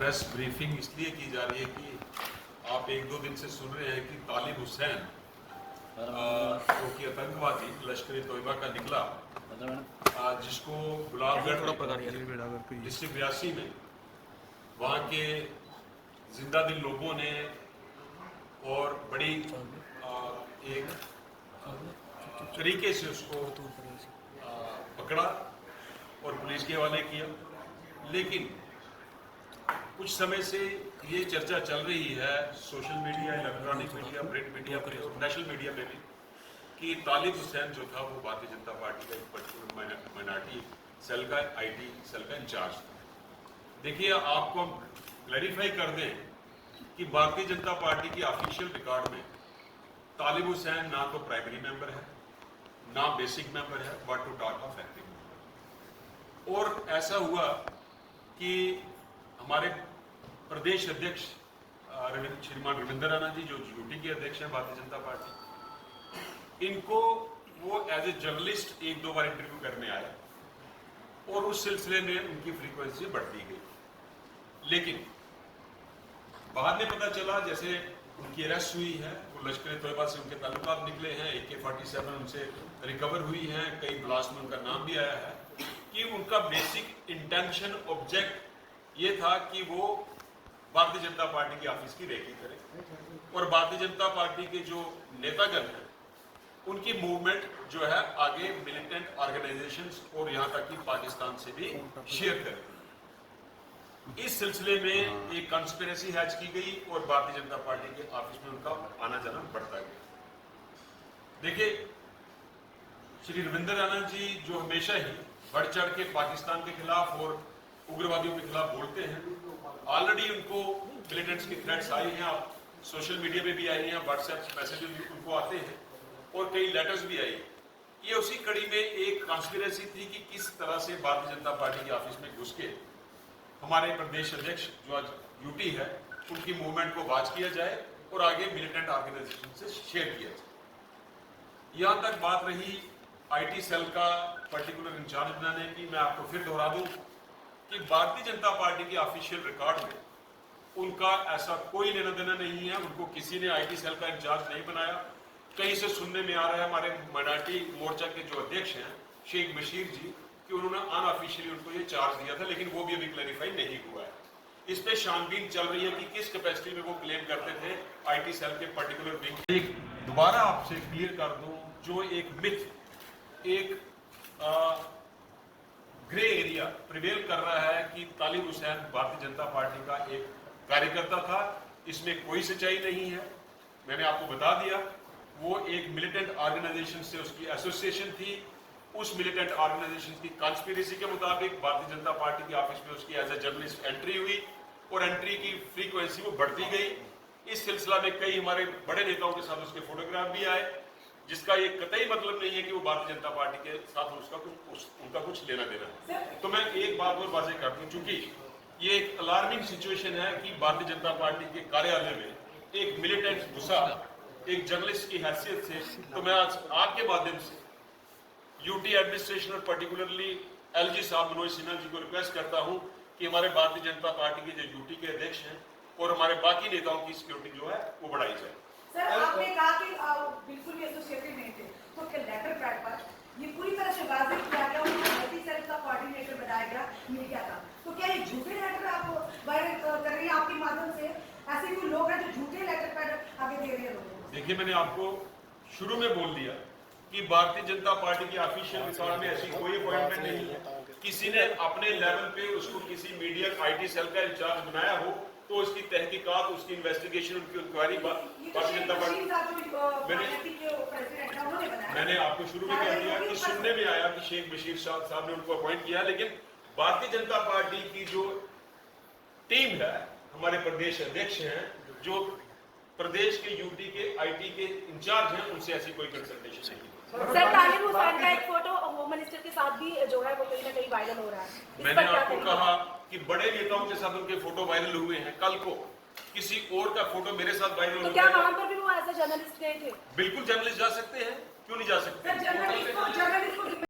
Press briefing इसलिए की जा रही है कि आप एक दो दिन से सुन रहे हैं कि तालिब हुसैन जो कि आतंकवादी लश्कर तोयबा का निकला, जिसको गुलाबगढ़ डिस्ट्रिक्ट रियासी में वहाँ के जिंदा दिल लोगों ने और बड़ी एक तरीके से उसको पकड़ा और पुलिस के हवाले किया। लेकिन कुछ समय से ये चर्चा चल रही है social media, electronic media, print media, national media में भी कि तालिब हुसैन जो था वो भारतीय जनता पार्टी का एक पर्टिकुलर माइनॉरिटी सेल का आईटी सेल का इंचार्ज था। देखिए, आपको हम क्लैरिफाई कर दें कि भारतीय जनता पार्टी की ऑफिशियल रिकॉर्ड में तालिब हुसैन ना तो प्राइमरी मेंबर है, ना बेसिक मेंबर है, but to talk of active member. और ऐसा हुआ कि हमारे प्रदेश अध्यक्ष श्रीमान रविंद्र राणा जी, जो यूटी के अध्यक्ष हैं भारतीय जनता पार्टी, इनको वो एज ए जर्नलिस्ट एक दो बार इंटरव्यू करने आए और उस सिलसिले में उनकी फ्रीक्वेंसी बढ़ती गई। लेकिन बाद में पता चला जैसे उनकी अरेस्ट हुई है, वो लश्कर तोयबा से उनके ताल्लुकात निकले हैं, AK-47 उनसे रिकवर हुई हैं, कई ब्लास्ट में उनका नाम भी आया है, कि उनका बेसिक इंटेंशन ऑब्जेक्ट ये था कि वो भारतीय जनता पार्टी की ऑफिस की रेकी करें और भारतीय जनता पार्टी के जो नेतागण हैं उनकी मूवमेंट जो है आगे मिलिटेंट ऑर्गेनाइजेशंस और यहाँ तक कि पाकिस्तान से भी शेयर करें। इस सिलसिले में एक कंस्पिरेसी हैच की गई और भारतीय जनता पार्टी के ऑफिस में उनका आना जाना बढ़ता गया। देखिए, श्री रविंद्र राणा जी जो हमेशा ही बढ़ चढ़ के पाकिस्तान के खिलाफ और उग्रवादियों के खिलाफ बोलते हैं, ऑलरेडी उनको मिलिटेंट्स की थ्रेट्स आई हैं, आप सोशल मीडिया पे भी आई हैं, व्हाट्सएप मैसेजेस भी उनको आते हैं और कई लेटर्स भी आई। ये उसी कड़ी में एक कॉन्स्पिरेसी थी कि किस तरह से भारतीय जनता पार्टी के ऑफिस में घुस के हमारे प्रदेश अध्यक्ष जो आज यूटी है उनकी मूवमेंट को वाच किया जाए और आगे मिलिटेंट ऑर्गेनाइजेशन से शेयर किया जाए। यहाँ तक बात रही आईटी सेल का पर्टिकुलर इंचार्ज बनाने की, मैं आपको फिर दोहरा दूं कि भारतीय जनता पार्टी के ऑफिशियल रिकॉर्ड में उनका ऐसा कोई लेना देना नहीं है, उनको किसी ने आईटी सेल का इंचार्ज नहीं बनाया। कहीं से सुनने में आ रहा है हमारे माइनॉरिटी मोर्चा के जो अध्यक्ष हैं शेख बशीर जी कि उन्होंने अनऑफिशियली उनको ये चार्ज दिया था, लेकिन वो भी अभी क्लैरिफाई नहीं हुआ है। इस पे छानबीन चल रही है कि किस कैपेसिटी में वो क्लेम करते थे आईटी सेल के पर्टिकुलर विंग। एक दोबारा आपसे क्लियर कर दूं, जो एक मिथ, एक ग्रे एरिया प्रिवेल कर रहा है कि तालिब हुसैन भारतीय जनता पार्टी का एक कार्यकर्ता था, इसमें कोई सच्चाई नहीं है। मैंने आपको बता दिया वो एक मिलिटेंट ऑर्गेनाइजेशन से उसकी एसोसिएशन थी। उस मिलिटेंट ऑर्गेनाइजेशन की कॉन्स्पिरेसी के मुताबिक भारतीय जनता पार्टी के ऑफिस में उसकी एज ए जर्नलिस्ट एंट्री हुई और एंट्री की फ्रीक्वेंसी वो बढ़ती गई। इस सिलसिला में कई हमारे बड़े नेताओं के साथ उसके फोटोग्राफ भी आए, जिसका ये कतई मतलब नहीं है कि वो भारतीय जनता पार्टी के साथ उनका कुछ लेना देना है। तो मैं एक बात और वाज़ेह कर दूं, चूंकि ये एक अलार्मिंग सिचुएशन है कि भारतीय जनता पार्टी के कार्यालय में एक मिलिटेंट घुसा एक जर्नलिस्ट की हैसियत से, तो मैं आज आपके माध्यम से यूटी एडमिनिस्ट्रेशन और पर्टिकुलरली एलजी साहब मनोज सिन्हा जी को रिक्वेस्ट करता हूं कि हमारे भारतीय जनता पार्टी के जो यूटी के अध्यक्ष हैं और हमारे बाकी नेताओं की सिक्योरिटी जो है वो बढ़ाई जाए। सर, आपने कहा कि बिल्कुल भी एसोसिएटेड नहीं थे, तो क्या लेटर पैड पर ये पूरी तरह से वाज़ेह किया गया और आईटी सेल का कोऑर्डिनेटर बनाया गया मीडिया का, तो क्या ये झूठे लेटर आप वायरल कर रही है आपके माध्यम से? ऐसे कोई लोग हैं जो झूठे लेटर पैड आगे दे रहे हैं लोगों को? देखिए, मैंने आपको शुरू में बोल दिया कि भारतीय जनता पार्टी की ऑफिशियल रिकॉर्ड में ऐसी कोई अपॉइंटमेंट नहीं है। किसी ने अपने लेवल पे उसको किसी मीडिया आईटी सेल का इंचार्ज बनाया हो तो उसकी तहकीकात, उसकी इन्वेस्टिगेशन, उनकी इंक्वायरी भारतीय जनता पार्टी मैंने आपको शुरू में कह दिया कि सुनने में आया कि शेख बशीर साहब ने उनको अपॉइंट किया, लेकिन भारतीय जनता पार्टी की जो टीम है, हमारे प्रदेश अध्यक्ष हैं, जो प्रदेश के यूटी के आईटी के इंचार्ज हैं, उनसे ऐसी कोई कंसल्टेशन नहीं। सर, तालिब हुसैन का एक फोटो होम मिनिस्टर के साथ भी जो है वो कहीं ना कहीं वायरल हो रहा है। मैंने आपको कहा कि बड़े नेताओं के साथ उनके फोटो वायरल हुए हैं, कल को किसी और का फोटो मेरे साथ वायरल हो तो क्या वहां पर भी वो एज ए जर्नलिस्ट गए थे? बिल्कुल जर्नलिस्ट जा सकते हैं, क्यों नहीं जा सकते? जर्नलिस्ट को